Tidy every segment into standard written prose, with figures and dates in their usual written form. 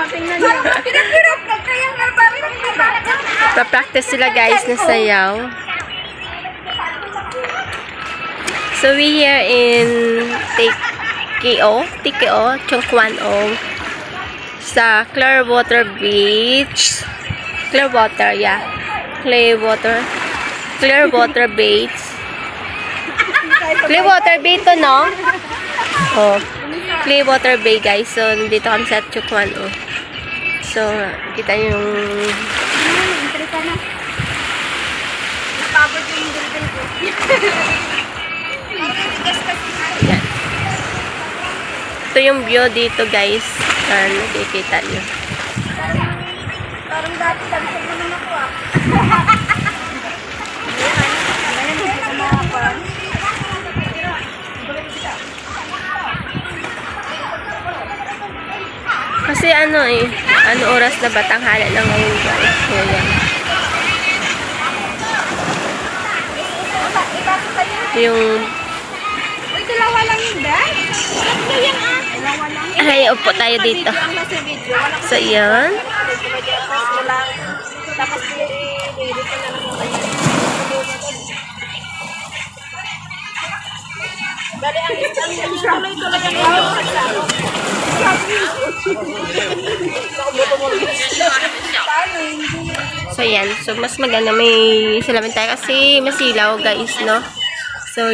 tingnan niyo. Pinag-hirap ka kaya Pa-practice sila guys na sayaw. So we here in TKO, Chongquan O, sa Clearwater Beach. Clearwater Beach. Clearwater Bay to, no? Oh, Clearwater Bay guys. So dito kami sa Chongquan O. So kita yung Pagod yung dildil ko. yan. Ito yung view dito guys. Nakikita nyo. Parang dati tansag naman ako ah. Kasi ano oras na ba? Tanghali na ngayon guys. So yan. Yung Uy, dalawa lang yun, dad? Tatlo yan ah. Dalawa lang. ay, upo tayo dito. Ang nasa video, wala So yan. tapos dito na lang ako. Dali ang tuloy-tuloy ang ito. So yan. So mas maganda may salamin tayo kasi masilaw guys, no? So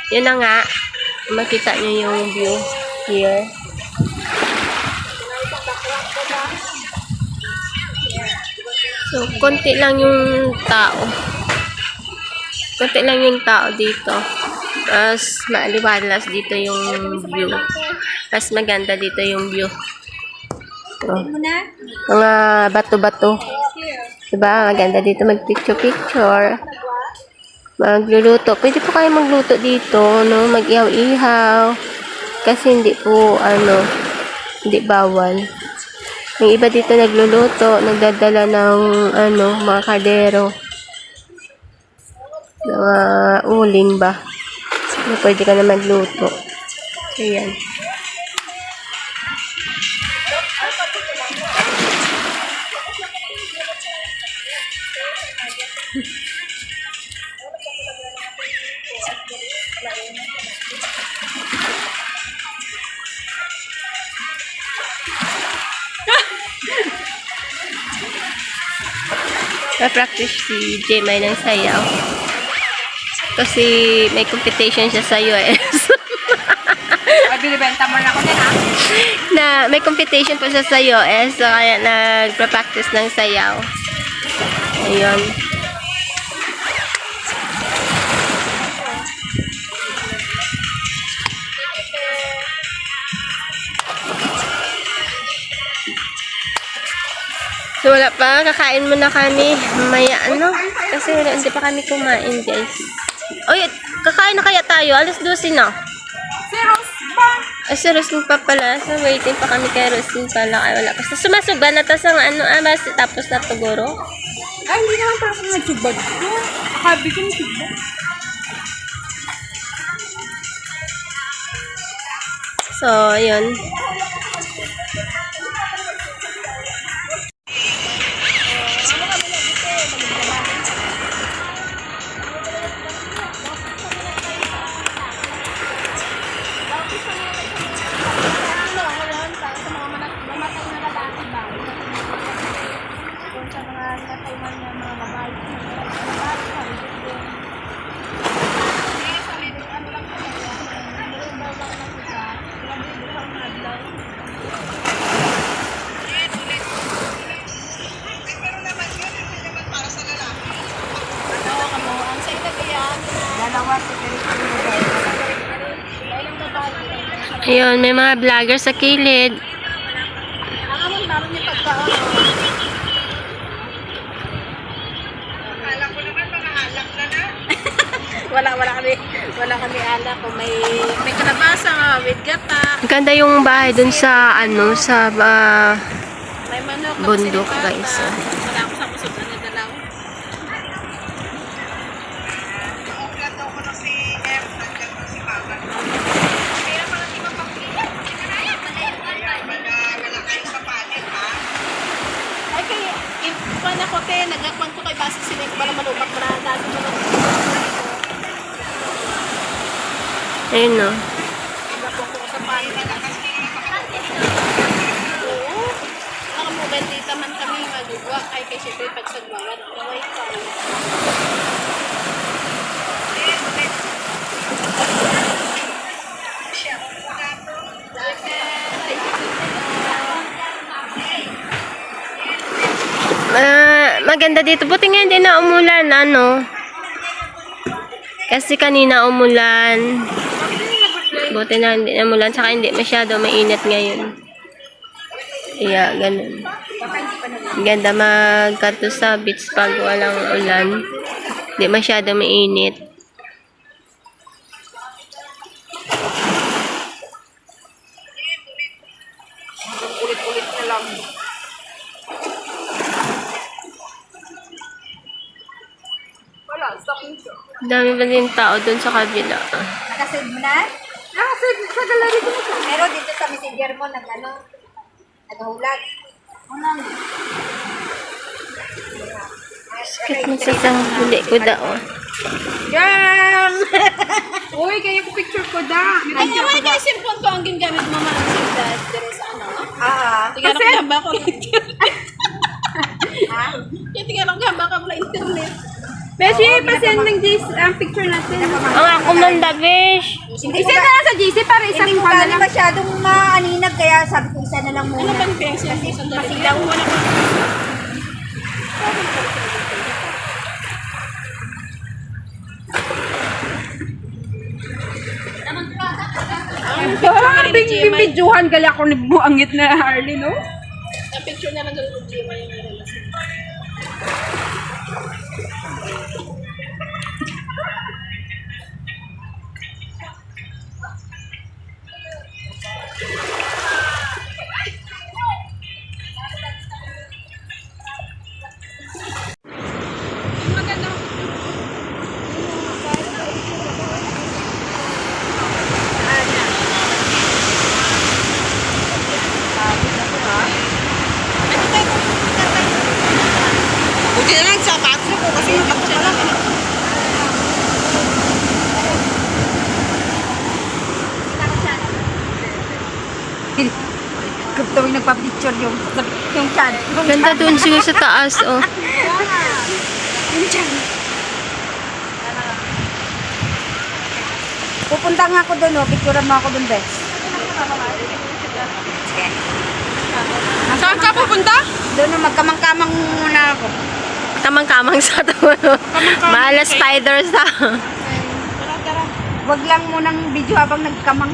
yun na nga. Makita nyo yung view here. So konti lang yung tao. Konti lang yung tao dito. Mas maaliwalas dito yung view. Mas maganda dito yung view. So, mga bato-bato. Diba? Maganda dito mag-picture-picture. Magluluto. Pwede po kayo magluto dito, no? Mag-ihaw-ihaw. Kasi hindi po, hindi bawal. Yung iba dito nagluluto, nagdadala ng, mga kaldero. Mga uling ba? So, pwede ka na magluto. So, yan. Na-practice si Jemay ng sayaw. Kasi may competition siya sa US. Binibenta mo na ako din ha? Na may competition po siya sa US. So kaya nagpa-practice ng sayaw. Ayun. So wala pa, kakain muna kami. Mamaya kasi hindi pa kami kumain guys. Oy, kakain na kaya tayo? Alas 12 na. Si Rose ba? Si Rosin pa pala. So waiting pa kami kay Rosin pala. Ay wala pa. So, sumasugba na tas ang tapos na tuguro. Ay, hindi naman pa ako nagsubad ko. Habi ko nagsubad. So, ayun. Ayun, may mga vlogger sa kilid. Wala kami alak kung may kalabasa with gata. Ganda yung bahay dun sa sa May manok. bundok guys. Wala ako sa kusog na nagdalaw. Ayun o. Nakamugan dito man kami magugwa ay kasi ito pagsagwawan ang wifi. Maganda dito. Buti nga hindi na umulan, ano. Kasi kanina umulan. Buti na hindi na umulan. Saka hindi masyado mainit ngayon. Yeah, ganun. Ganda magkato sa beach pag walang ulan. Hindi masyado mainit. Ulit-ulit na lang. Wala, stop nito. Dami pa din tao dun sa kabila. Nakasave mo na? Nakasave sa gallery ko na. Pero dito sa messenger mo, naghulag. Unang. Sakit mo sa sanghuli ko daw. Yan! Uy, kaya ko picture ko da. Ay, naman yung cellphone ko ang ginagamit mo man ang dad. Dire sa ano? Tingnan ko gamba ko lang internet. Ha? Kaya tingnan ko gamba ko lang internet. Beshi, pasend ng GC ang picture natin. Ang ako man da, besh. Hindi Isa na lang sa GC para isang Hindi ko mukha na kali lang. masyadong maaninag, kaya sabi ko isa na lang Ano muna. bang pencil? Masilaw mo na ko. Bimbidyohan gali ako ni buangit na Harley, no? Ang picture na lang gali ko Gima yung relasyon. Buti na lang sapatos ko kasi yung picture lang. Kapag yung nagpa-picture yung chan. Ganda dun siguro sa taas, oh. Pupunta nga ako doon, picturean mo ako doon, Bes. Saan ka pupunta? Doon, magkamang-kamang muna ako. Kamang-kamang sa to. Mahala spiders ha. Wag lang munang video habang nagkamang.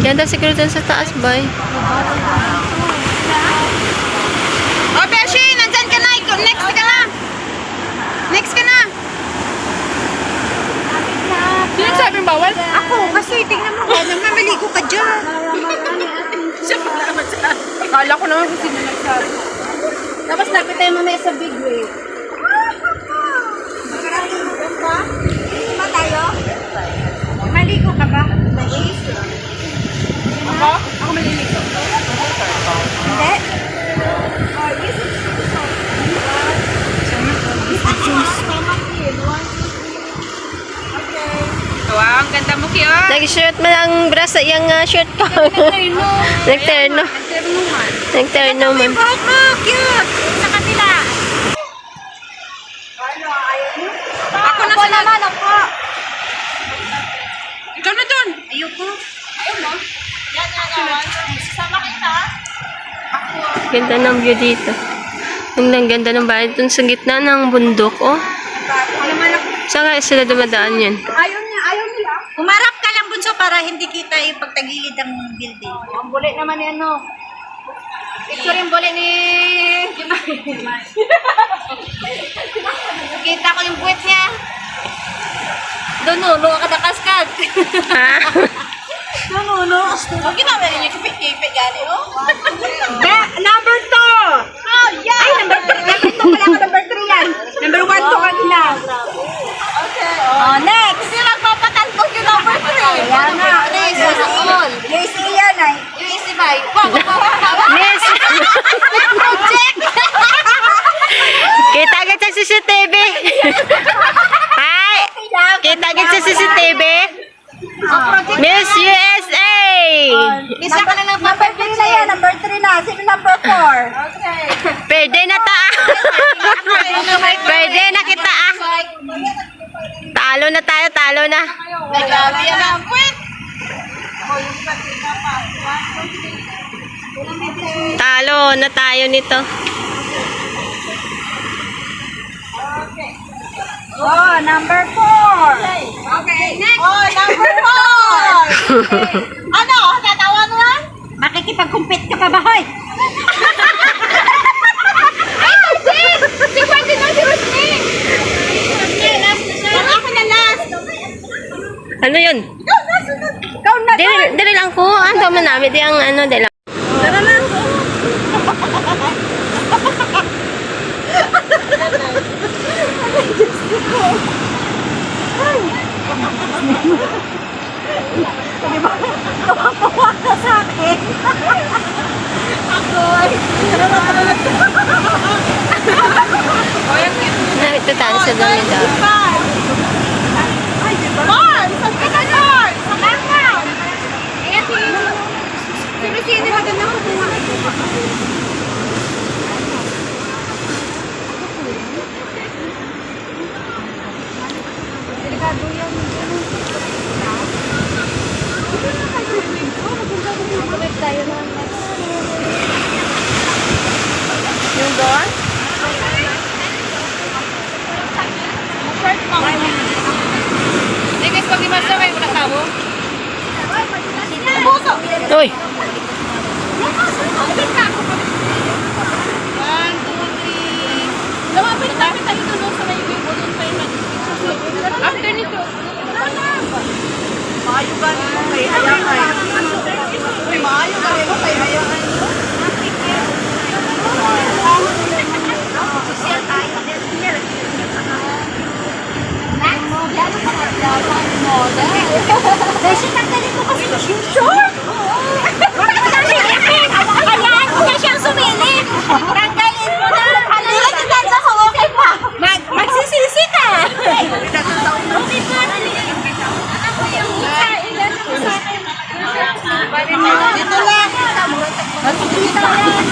Ganda siguro dun sa taas, boy. Oh, Beshi, nandyan ka na. Next ka na. Next ka na. Sino sabi bawal? Ako, kasi tingnan mo, namamaligo ka dyan. Siya pala naman sa... Akala ko naman kung sino nagsabi. Tapos lapit tayo mamaya sa big wave. Lima tayo? Maligo ka ba? Ako? Ako maliligo. Hindi? Wow, ang ganda mo, Kyo. Nag-shirt mo lang bra sa iyang shirt ko. Nagterno. Nagterno man. Buhok mo, cute! Sa kanila. Ako na Ako sila. naman, ako. Ikaw na dun. Ayoko. Ganda ng view dito. Ang ganda ng bahay dun sa gitna ng bundok, oh. Saan nga sila dumadaan yun? Ayaw nila. Umarap ka lang, Bunso, para hindi kita yung pagtagilid ng building. Ang buli naman yan, no? Picture yung buli ni... Kita ko yung buwet niya. Doon, no? Ka nakaskag. Ha? Doon, no? Huwag ginamit niyo kipit-kipit gani, oh. Number 2! Oh, yeah! Ay, number 3. Number 2 pala ako, number 3 yan. Number 1 to kanina. Okay. Oh, next! Kasi magpapatalbog yung number 3. Kaya nga. Race is all. Yes, yan ay. Yung easy buy. Wag. Miss! Project! Kita agad sa CCTV. TV? Miss USA! Isa ka na lang number 3 na yan. Number 3 na. Sino number 4? Okay. Pwede na ta. Pwede na kita ah. Talo na tayo, talo na. Nagabi yan ang quit. Talo na tayo nito. Oh, number 4. Okay, next. Oh, number 4. Ano? Tatawa mo lang? Makikipag-compete ka pa ba, hoy? Ay, si Juan din ang si Rosny. Last na siya. Ako na last. Ano yun? Ikaw na. Dili lang ko. Ang dami namin. Di ang ano, di lang. Tara na. Tuwang-tuwa ka sa akin. Ako ay... Ito tayo sa dami daw. Mars! Saan ka na, Mars? Saan ka? Ayan, sino maganda ko din. Delikado yan. Tayo na. Yung doon? Hey guys, pag imas na kayo, wala tao. Uy! 1, 2, 3. Lumapit tayo doon sa may ibo doon pa yung after nito. Maayo ba mo kay hayaan? Uy, maayo ba mo kay hayaan? Social tayo din here. Beshi, tanggalin mo kasi yung short. Hayaan mo na siyang sumilip. Tanggalin mo na. Hindi ka ganda ko, okay pa. Magsisisi ka. Okay pa. Dito lang. Magkikita yan.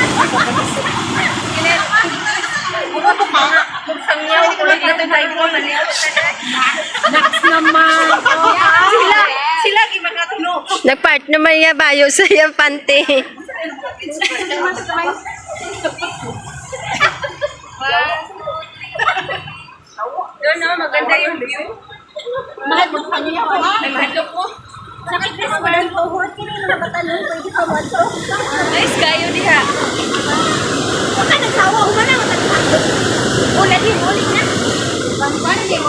Magsangyaw ko lang dito tayo mo. Next naman. Sila makatulog. Nagpart naman yung bayo sa yung pante. Doon no, maganda yung view. Mahal mo pa niya ako ha? May mahal ko. Sakit Chris, walang tuhod. Kinino na batalong pwede pa mo ito. Nice kayo diha. Huwag ka nagsawa. Huwag na. Ulan din. Ulit na. Paano yung